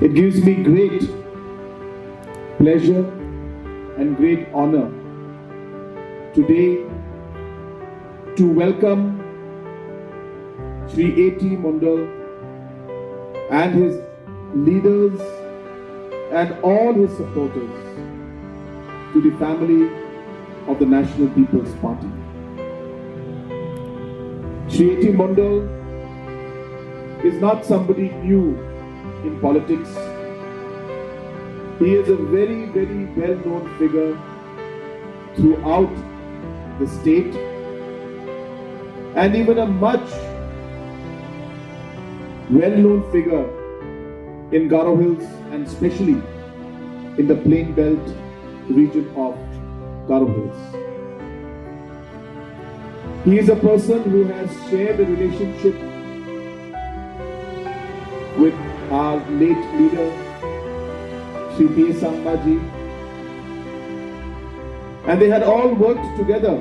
It gives me great pleasure and great honor today to welcome Shri A.T. Mondal and his leaders and all his supporters to the family of the National People's Party. Shri A.T. Mondal is not somebody new in politics. He is a very, very well-known figure throughout the state and even a much well-known figure in Garo Hills and especially in the Plain Belt region of Garo Hills. He is a person who has shared a relationship with our late leader, Shri Sangma ji, and they had all worked together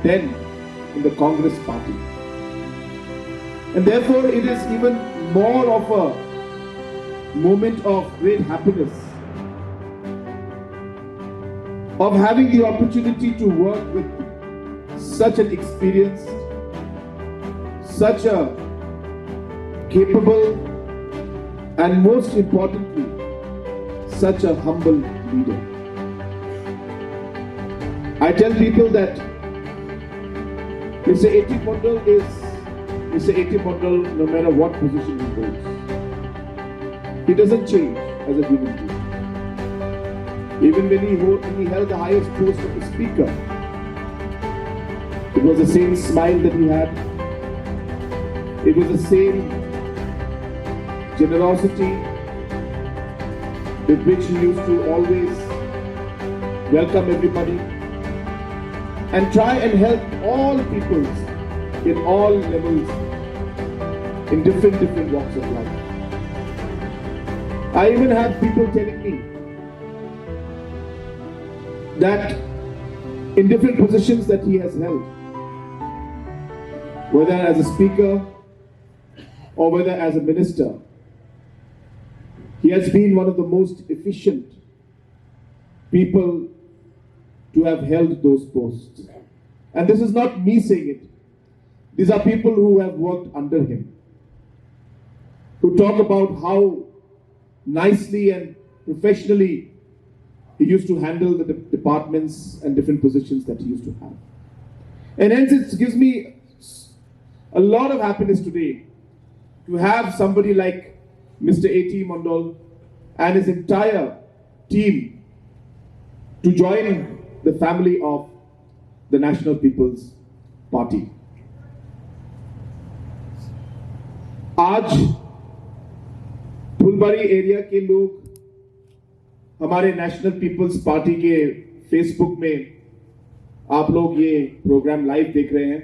then in the Congress party. And therefore it is even more of a moment of great happiness of having the opportunity to work with such an experienced, such a capable, and most importantly, such a humble leader. I tell people that Mr. A.T. Mondal is Mr. A.T. Mondal no matter what position he holds. He doesn't change as a human being. Even when he held the highest post of the speaker, it was the same smile that he had. It was the same generosity with which he used to always welcome everybody and try and help all peoples in all levels, in different walks of life. I even have people telling me that in different positions that he has held, whether as a speaker or whether as a minister, he has been one of the most efficient people to have held those posts. And this is not me saying it. These are people who have worked under him, who talk about how nicely and professionally he used to handle the departments and different positions that he used to have. And hence it gives me a lot of happiness today to have somebody like Mr. A.T. Mondal and his entire team to join the family of the National People's Party. आज फुलबारी area के लोग हमारे national peoples party के Facebook में आप लोग ये programme live देख रहे हैं.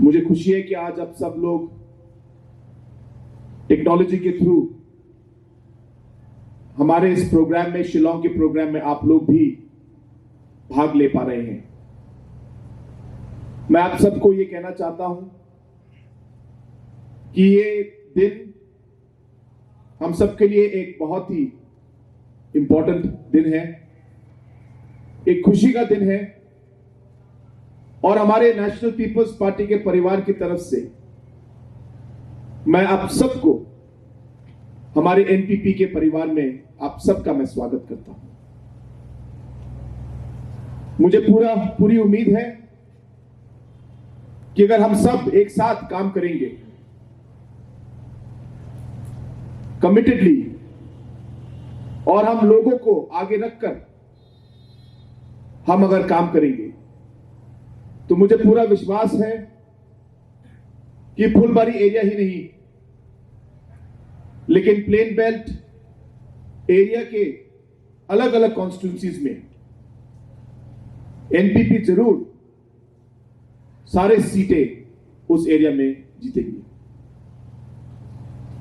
मुझे खुशी है कि आज आप सब लोग टेक्नोलॉजी के थ्रू हमारे इस प्रोग्राम में, शिलोंग के प्रोग्राम में आप लोग भी भाग ले पा रहे हैं. मैं आप सबको ये कहना चाहता हूं कि ये दिन हम सबके लिए एक बहुत ही इंपॉर्टेंट दिन है, एक खुशी का दिन है. और हमारे नेशनल पीपल्स पार्टी के परिवार की तरफ से मैं आप सबको, हमारे एनपीपी के परिवार में आप सबका मैं स्वागत करता हूं. मुझे पूरी उम्मीद है कि अगर हम सब एक साथ काम करेंगे, कमिटेडली, और हम लोगों को आगे रखकर हम अगर काम करेंगे, तो मुझे पूरा विश्वास है कि फुलबारी एरिया ही नहीं लेकिन प्लेन बेल्ट एरिया के अलग अलग कॉन्स्टिट्यूंसीज में एनपीपी जरूर सारे सीटें उस एरिया में जीतेगी.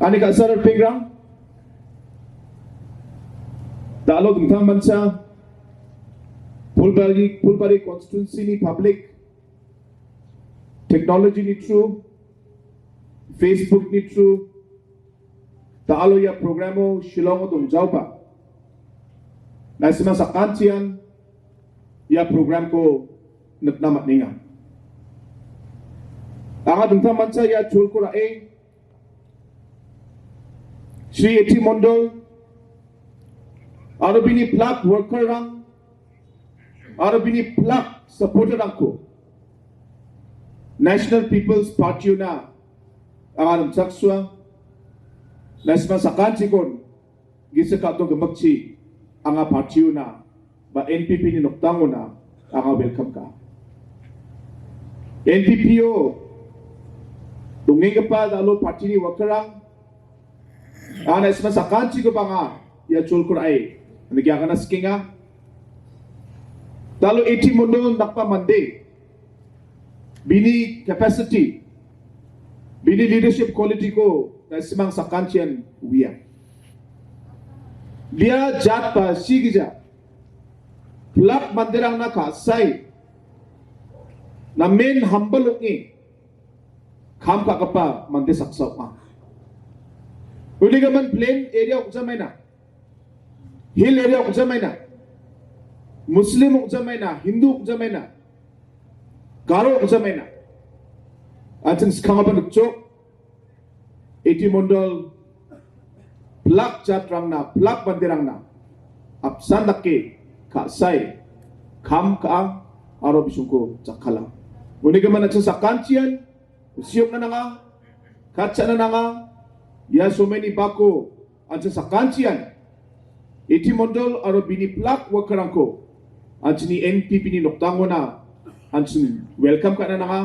Anika Sir Pyngrope, Dalog Mtham Mancha, Phulbari constituency ni public, technology ni true, Facebook ni true, taalo ya programo Shillong dong jaupa. Na sima sa kantian ya program ko natnamat ninga. Anga dungta mansa ya chul ko rae Shri Mondal aro bini plak worker rang aro bini plak supporter rang ko National People's Party na ang sakswa nasma sakansi kon gisa ka to gamakchi ang party na ba NPP ni noktango na ang welcome ka NPPO dungeng pa dalo party ni wakarang nasma sakansi ko pa nga ya chulkur ay nagya ka na skinga dalo 80 mundo nakpa mande bini capacity bini leadership quality ko na simang sakansian wiya dia jat pa sigija plak mandirang na Khasi na main humble ni kham ka kapa mande saksaw ma uli ka man plain area uksamay na hill area uksamay na Muslim uksamay na Hindu uksamay na Garo uksamay na atin skanga nagchok 80 Mondal plak jatrang na plak bandirang na apsan dake Khasi kham ka aro bisungko chakala uni ka man sa kantian usiyok na nga katsa na nga ya so many bako atin sa kantian 80 Mondal aro bini plak wakarang ko atin ni NPP ni noktango na atin welcome ka na nga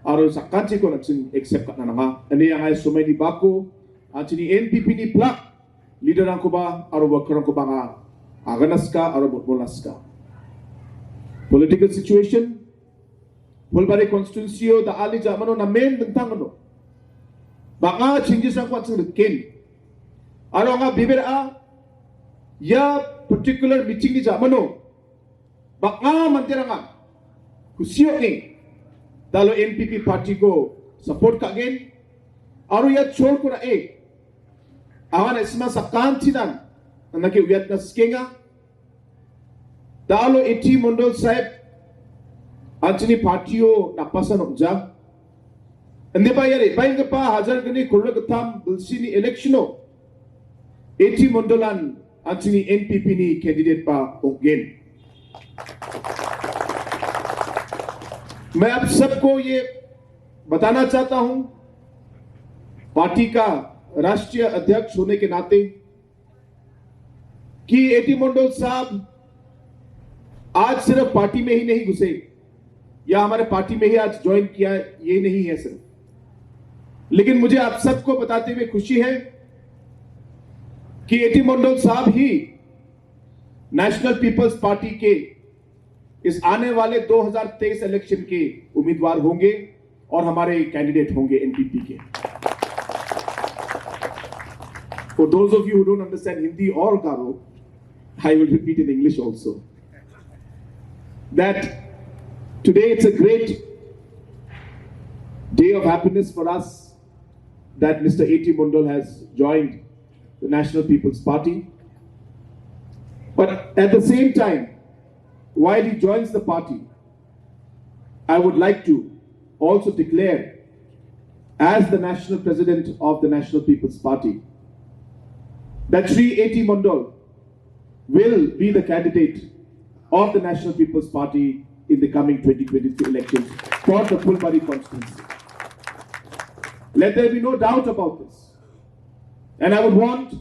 aro sa kansi ko nagsin accept ka na nga ani ang ay sumay ni bako atin ni NPP ni plak leader ang ko ba aro wakarang ko ba nga aganas ka aro botbolas ka political situation Phulbari constituency da ali jamano na main dentang no baka changes ang kwat sa kin aro nga bibera ya particular meeting ni jamano baka mantira nga kusiyo ni dalo NPP party ko support ka again aro ya chol ko na awan isma sa kantinan na nakiwiyat na skinga dalo 80 Mondal sahib Anthony Partio napasan okja ande ba yare bain ka pa hazar gani kurra katham dulsini electiono 80 Mondalan Anthony NPP ni candidate pa again मैं आप सबको ये बताना चाहता हूं party का राष्ट्रीय अध्यक्ष होने के नाते कि 80 Mondal साहब आज सिर्फ पार्टी में ही नहीं घुसे या हमारे पार्टी में ही आज ज्वाइन किया ये नहीं है सिर्फ लेकिन मुझे आप सबको बताते हुए खुशी है कि 80 Mondal साहब ही नेशनल पीपल्स पार्टी के इस आने वाले 2023 इलेक्शन के उम्मीदवार होंगे और हमारे कैंडिडेट होंगे एनपीपी के For those of you who don't understand Hindi or Garo, I will repeat in English also. That today it's a great day of happiness for us that Mr. 80 Mondal has joined the National People's Party. But at the same time, while he joins the party, I would like to also declare as the National President of the National People's Party that Shri 80 Mondal will be the candidate of the National People's Party in the coming 2023 elections for the Phulbari constituency. Let there be no doubt about this. And I would want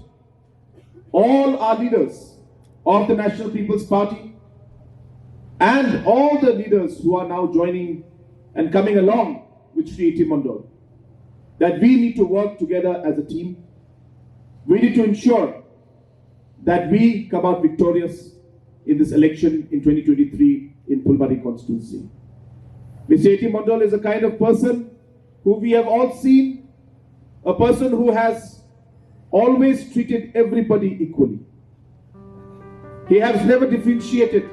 all our leaders of the National People's Party and all the leaders who are now joining and coming along with Shri 80 Mondal that we need to work together as a team. We need to ensure that we come out victorious in this election in 2023 in Phulbari constituency. Mr. 80 Mondal is a kind of person who we have all seen, a person who has always treated everybody equally. He has never differentiated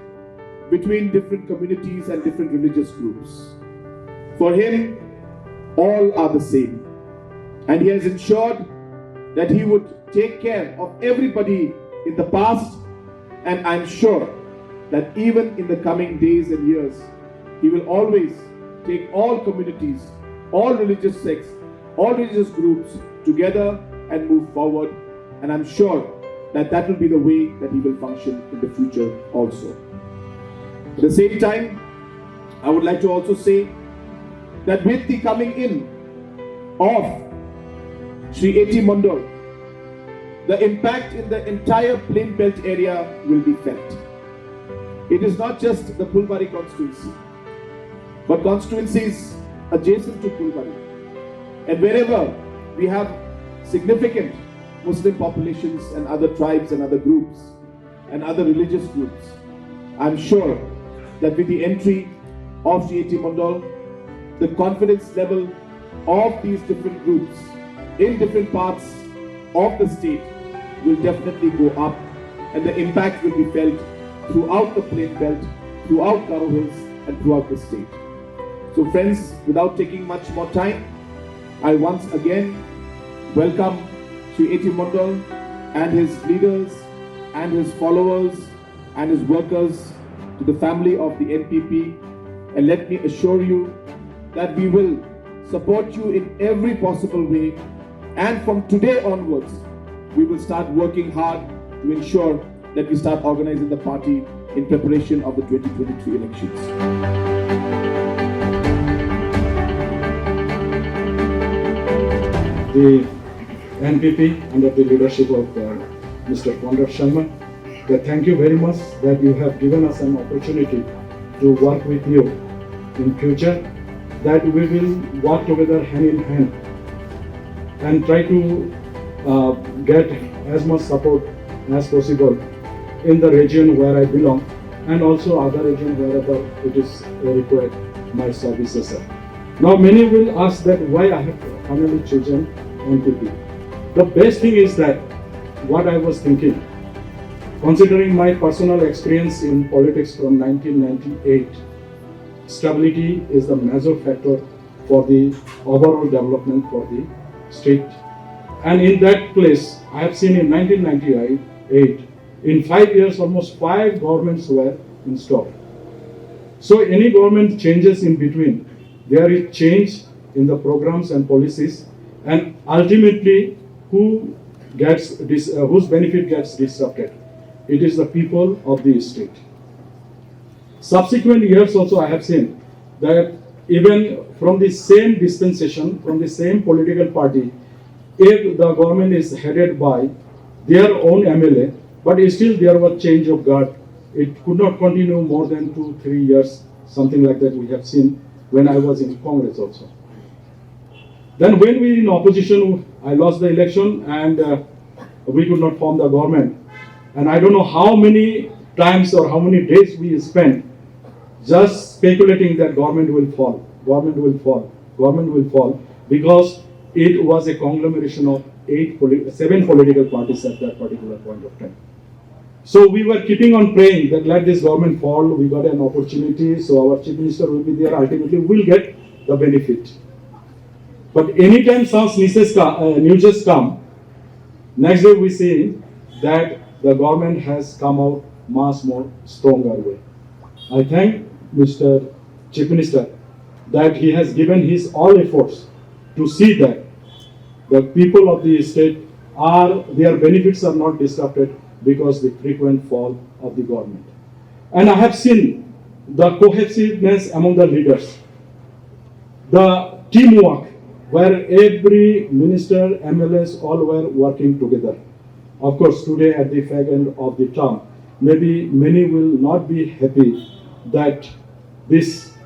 between different communities and different religious groups. For him, all are the same. And he has ensured that he would take care of everybody in the past, and I'm sure that even in the coming days and years, he will always take all communities, all religious sects, all religious groups together and move forward. And I'm sure that that will be the way that he will function in the future also. At the same time, I would like to also say that with the coming in of Shri Mondal, the impact in the entire plain belt area will be felt. It is not just the Phulbari constituency, but constituencies adjacent to Phulbari. And wherever we have significant Muslim populations and other tribes and other groups and other religious groups, I'm sure that with the entry of Shri Mondal, the confidence level of these different groups in different parts of the state will definitely go up, and the impact will be felt throughout the plain belt, throughout Garo Hills and throughout the state. So friends, without taking much more time, I once again welcome Shri Mondal and his leaders and his followers and his workers to the family of the NPP, and let me assure you that we will support you in every possible way, and from today onwards we will start working hard to ensure that we start organizing the party in preparation of the 2023 elections. The NPP under the leadership of Mr. Conrad, thank you very much that you have given us an opportunity to work with you in future, that we will work together hand in hand and try to get as much support as possible in the region where I belong, and also other region wherever it is required my services are. Now many will ask that why I have finally chosen NPP. The best thing is that what I was thinking, considering my personal experience in politics from 1998, stability is the major factor for the overall development for the state. And in that place, I have seen in 1998, in 5 years, almost 5 governments were installed. So any government changes in between, there is change in the programs and policies, and ultimately who gets this, whose benefit gets disrupted? It is the people of the state. Subsequent years also I have seen that even from the same dispensation, from the same political party, if the government is headed by their own MLA, but still there was change of guard, it could not continue more than 2-3 years, something like that we have seen when I was in Congress also. Then when we in opposition, I lost the election and we could not form the government. And I don't know how many times or how many days we spent just speculating that government will fall, government will fall, government will fall, because it was a conglomeration of 7 political parties at that particular point of time. So we were keeping on praying that let this government fall, we got an opportunity, so our chief minister will be there, ultimately we'll get the benefit. But anytime some news come, next day we see that the government has come out much more stronger way. I thank Mr. Chief Minister that he has given his all efforts to see that the people of the state their benefits are not disrupted because the frequent fall of the government. And I have seen the cohesiveness among the leaders, the teamwork where every minister, MLAs, all were working together. Of course, today at the fag end of the term, maybe many will not be happy that this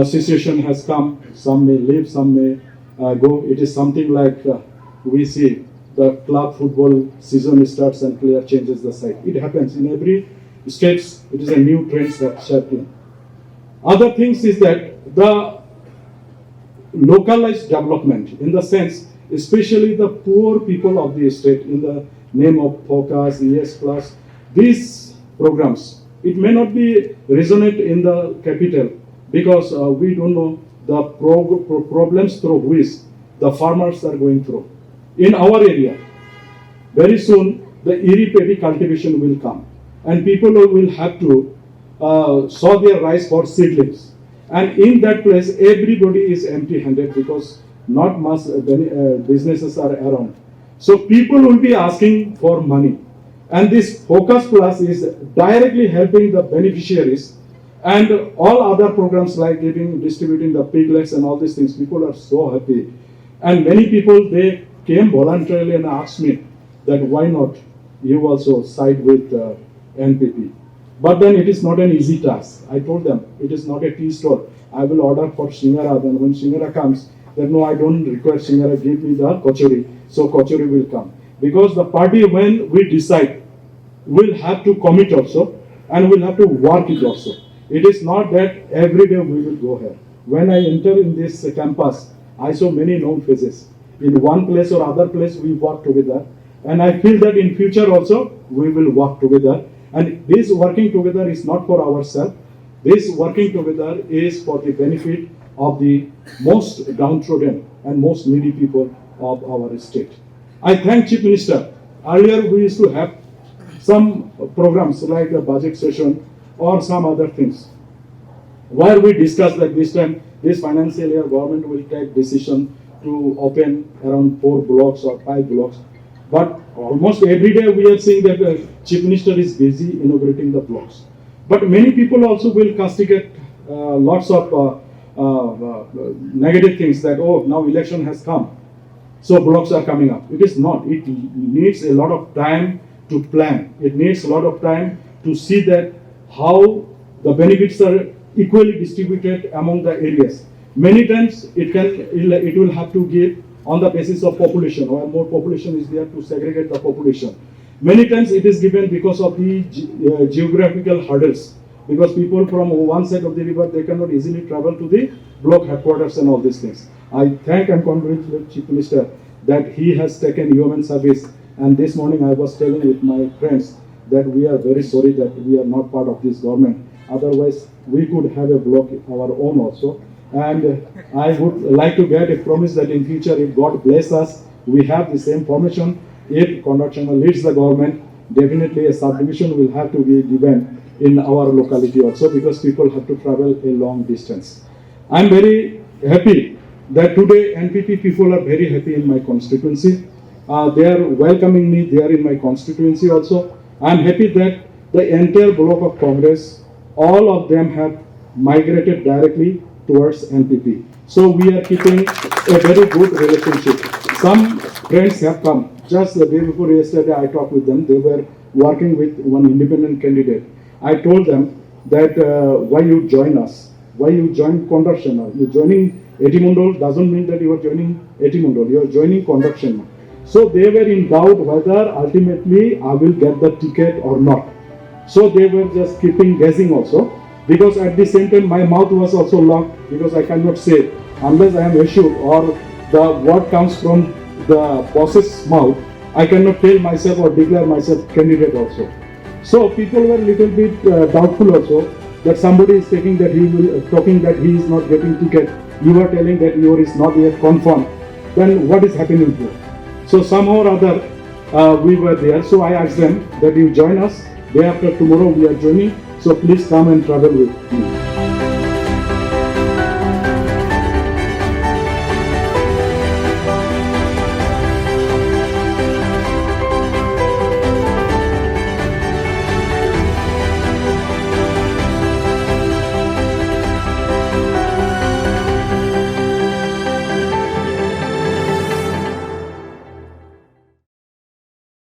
situation has come. Some may leave, some may go. It is something like we see the club football season starts and player changes the side. It happens in every states. It is a new trend that's happening. Other things is that the localized development, in the sense, especially the poor people of the state, in the name of focus, ES plus, these programs, it may not be resonate in the capital because we don't know the problems through which the farmers are going through. in our area, very soon the irrigatory cultivation will come, and people will have to sow their rice for seedlings. And in that place, everybody is empty-handed because not much businesses are around. So people will be asking for money. And this Focus Plus is directly helping the beneficiaries, and all other programs like distributing the piglets and all these things. People are so happy. And many people, they came voluntarily and asked me that why not you also side with NPP. But then it is not an easy task. I told them, it is not a tea stall. I will order for Shingara. Then when Shingara comes, then no, I don't require Shingara, give me the kochori. So kochori will come. Because the party, when we decide, will have to commit also, and will have to work it also. It is not that every day we will go here. When I enter in this campus, I saw many known faces. In one place or other place, we work together. And I feel that in future also, we will work together. And this working together is not for ourselves. This working together is for the benefit of the most downtrodden and most needy people of our state. I thank Chief Minister. Earlier we used to have some programs like a budget session or some other things, where we discussed that this time, this financial year, government will take decision to open around 4 blocks or 5 blocks. But almost every day we are seeing that the Chief Minister is busy inaugurating the blocks. But many people also will castigate lots of negative things that, oh, now election has come, so blocks are coming up. It is not. It needs a lot of time to plan. It needs a lot of time to see that how the benefits are equally distributed among the areas. Many times it will have to give on the basis of population, or more population is there to segregate the population. Many times it is given because of the geographical hurdles, because people from one side of the river, they cannot easily travel to the block headquarters and all these things. I thank and congratulate Chief Minister that he has taken human service. And this morning I was telling with my friends that we are very sorry that we are not part of this government. Otherwise, we could have a block our own also. And I would like to get a promise that in future, if God bless us, we have the same formation. If Conrad leads the government, definitely a subdivision will have to be given in our locality also, because people have to travel a long distance. I am very happy that today NPP people are very happy in my constituency. They are welcoming me there in my constituency also. I am happy that the entire block of Congress, all of them have migrated directly towards NPP. So we are keeping a very good relationship. Some friends have come. Just the day before yesterday, I talked with them. They were working with one independent candidate. I told them that why you join us? Why you join Conrad? You joining Mondal doesn't mean that you are joining Mondal. You are joining Conrad. So they were in doubt whether ultimately I will get the ticket or not. So they were just keeping guessing also, because at the same time my mouth was also locked, because I cannot say unless I am assured or the word comes from the boss's mouth, I cannot tell myself or declare myself candidate also. So people were a little bit doubtful also that somebody is taking that he will talking that he is not getting ticket. You are telling that yours is not yet confirmed. Then what is happening here? So somehow or other we were there. So I asked them that you join us. Day after tomorrow we are joining. So please come and travel with me.